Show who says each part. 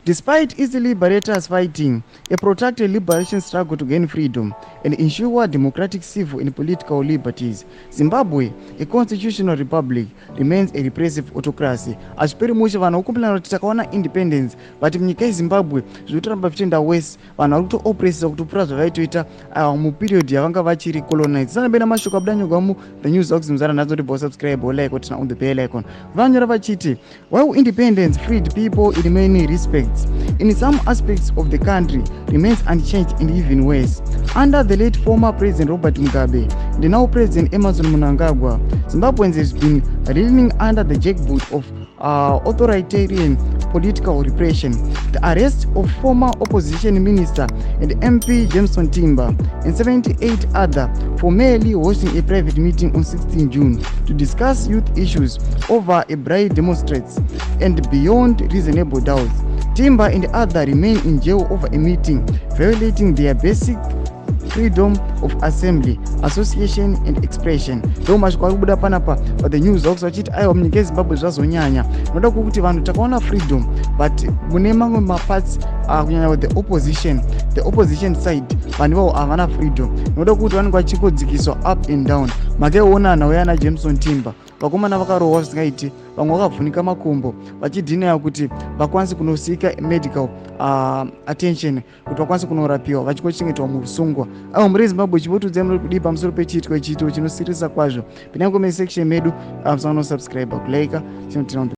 Speaker 1: Despite its liberators fighting a protracted liberation struggle to gain freedom and ensure democratic civil and political liberties, Zimbabwe, a constitutional republic, remains a repressive autocracy. Azvipere Mushe vanhu vokumbirana kuti takaona independence but munyika yeZimbabwe zviri kutoramba zvichienda wese, vanhu vari kutooppressa kutopfuura zvavaitoita muperiod yavanga vachiri colonized. Sanabena mashoko abuda nyogwa the news docs muzara nazo kuti bo subscribe bo like kuti na on the bell icon. Vanyora vachiti while independence freed people in many respects, in some aspects of the country remains unchanged and even worse. Under the late former President Robert Mugabe, the now President Emerson Mnangagwa, Zimbabweans has been reeling under the jackboot of authoritarian political repression. The arrest of former opposition minister and MP Jameson Timber and 78 others for merely hosting a private meeting on 16 June to discuss youth issues over a bribe demonstrates and beyond reasonable doubt. Timber and others remain in jail over a meeting violating their basic freedom of assembly, association and expression. Ndo mashoko ari kubuda panapa pa the news docs vachiti aiwa munyika yeZimbabwe zvazonyanya. Noda kuti vanhu takaona freedom but mune mamwe maparts kunyanya with the opposition side vanhu vavo havana freedom. Noda kuti vanenge vachikodzikiswa up and down. Makaiona nhauya naJameson Timber, vakomana vakarohwa zvisingaiti, vamwe vakavhunika makumbo vachidhinaya kuti vakwanise kunosika medical attention, kuti vakwanise kunorapiwa vachingochengetwa musungwa. Avo muri Zimbabwe chivotudzai muri kudii pamusoro pechiitiko ichito chinosirisa kwazvo. Pinai comment section medu, musaona subscribe, kulike,